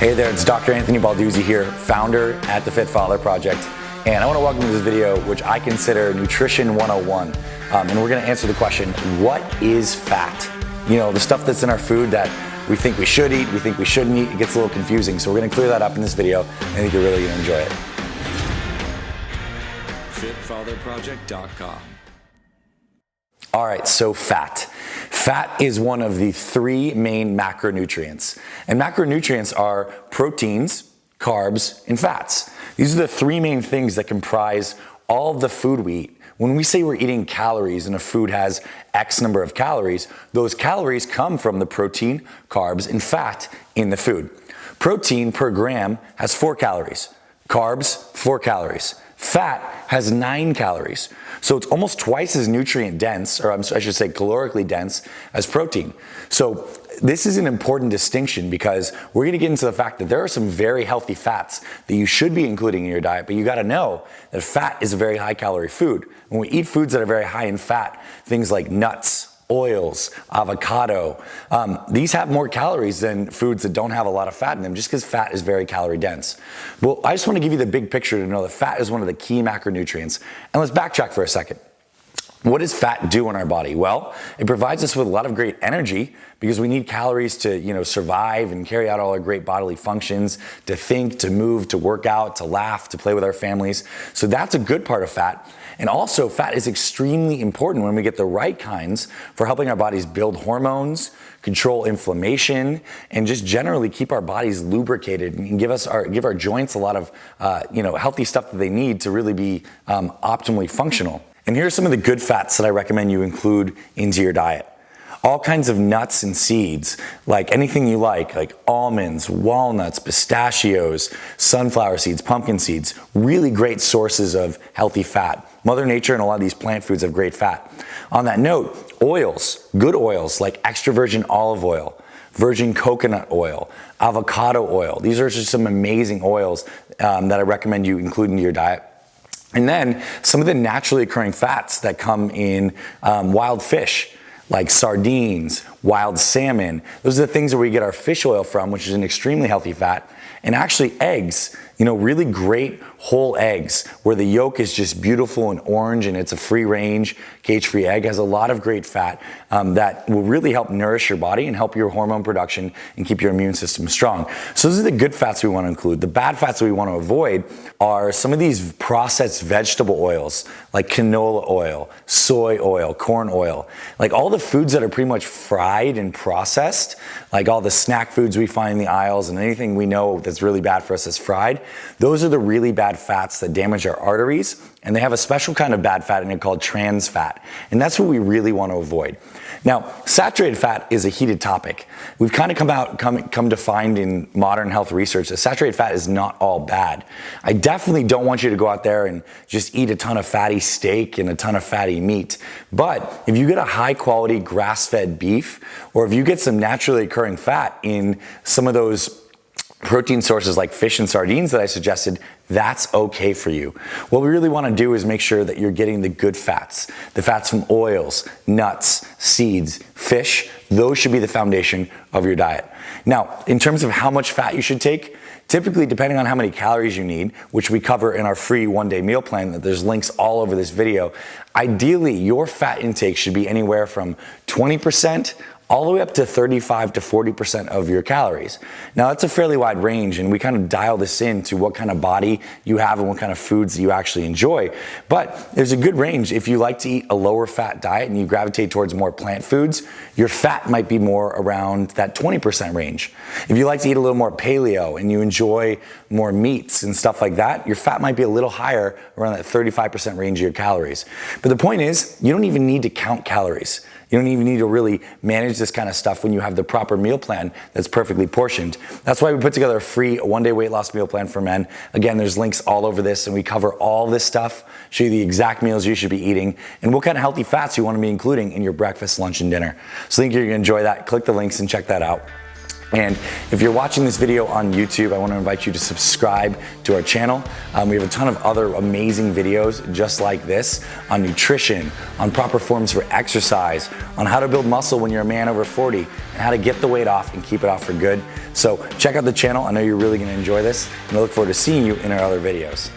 Hey there, it's Dr. Anthony Balduzzi here, founder at the Fit Father Project. And I want to welcome you to this video, which I consider Nutrition 101. And we're going to answer the question, what is fat? You know, the stuff that's in our food that we think we should eat, we think we shouldn't eat, it gets a little confusing. So we're going to clear that up in this video, and I think you're really going to enjoy it. FitFatherProject.com. All right, so fat. Fat is one of the three main macronutrients. And macronutrients are proteins, carbs, and fats. These are the three main things that comprise all of the food we eat. When we say we're eating calories and a food has X number of calories, those calories come from the protein, carbs, and fat in the food. Protein per gram has 4 calories. Carbs, 4 calories. Fat has 9 calories. So it's almost twice as nutrient dense, or I should say calorically dense, as protein. So this is an important distinction because we're gonna get into the fact that there are some very healthy fats that you should be including in your diet, but you gotta know that fat is a very high calorie food. When we eat foods that are very high in fat, things like nuts, oils, avocado, these have more calories than foods that don't have a lot of fat in them, just because fat is very calorie dense. Well, I just want to give you the big picture to know that fat is one of the key macronutrients. And let's backtrack for a second. What does fat do in our body? Well, it provides us with a lot of great energy because we need calories to, survive and carry out all our great bodily functions, to think, to move, to work out, to laugh, to play with our families. So that's a good part of fat. And also, fat is extremely important when we get the right kinds for helping our bodies build hormones, control inflammation, and just generally keep our bodies lubricated and give our joints a lot of healthy stuff that they need to really be optimally functional. And here are some of the good fats that I recommend you include into your diet. All kinds of nuts and seeds, like anything you like almonds, walnuts, pistachios, sunflower seeds, pumpkin seeds, really great sources of healthy fat. Mother Nature and a lot of these plant foods have great fat. On that note, oils, good oils like extra virgin olive oil, virgin coconut oil, avocado oil. These are just some amazing oils that I recommend you include into your diet. And then some of the naturally occurring fats that come in wild fish, like sardines, wild salmon. Those are the things where we get our fish oil from, which is an extremely healthy fat. And actually eggs, really great whole eggs where the yolk is just beautiful and orange and it's a free range, cage-free egg, has a lot of great fat that will really help nourish your body and help your hormone production and keep your immune system strong. So those are the good fats we want to include. The bad fats that we want to avoid are some of these processed vegetable oils like canola oil, soy oil, corn oil, like all the foods that are pretty much fried and processed, like all the snack foods we find in the aisles and anything we know that's really bad for us is fried. Those are the really bad fats that damage our arteries, and they have a special kind of bad fat in it called trans fat, and that's what we really want to avoid. Now, saturated fat is a heated topic. We've kind of come to find in modern health research that saturated fat is not all bad. I definitely don't want you to go out there and just eat a ton of fatty steak and a ton of fatty meat. But if you get a high quality grass-fed beef, or if you get some naturally occurring fat in some of those protein sources like fish and sardines that I suggested, that's okay for you. What we really want to do is make sure that you're getting the good fats, the fats from oils, nuts, seeds, fish. Those should be the foundation of your diet. Now, in terms of how much fat you should take, typically depending on how many calories you need, which we cover in our free one-day meal plan, that there's links all over this video, ideally your fat intake should be anywhere from 20% all the way up to 35 to 40% of your calories. Now that's a fairly wide range, and we kind of dial this into what kind of body you have and what kind of foods that you actually enjoy. But there's a good range. If you like to eat a lower fat diet and you gravitate towards more plant foods, your fat might be more around that 20% range. If you like to eat a little more paleo and you enjoy more meats and stuff like that, your fat might be a little higher, around that 35% range of your calories. But the point is, you don't even need to count calories. You don't even need to really manage this kind of stuff when you have the proper meal plan that's perfectly portioned. That's why we put together a free one-day weight loss meal plan for men. Again, there's links all over this, and we cover all this stuff, show you the exact meals you should be eating, and what kind of healthy fats you want to be including in your breakfast, lunch, and dinner. So I think you're going to enjoy that. Click the links and check that out. And if you're watching this video on YouTube, I want to invite you to subscribe to our channel. We have a ton of other amazing videos just like this on nutrition, on proper forms for exercise, on how to build muscle when you're a man over 40, and how to get the weight off and keep it off for good. So So check out the channel. I know you're really gonna enjoy this, and I look forward to seeing you in our other videos.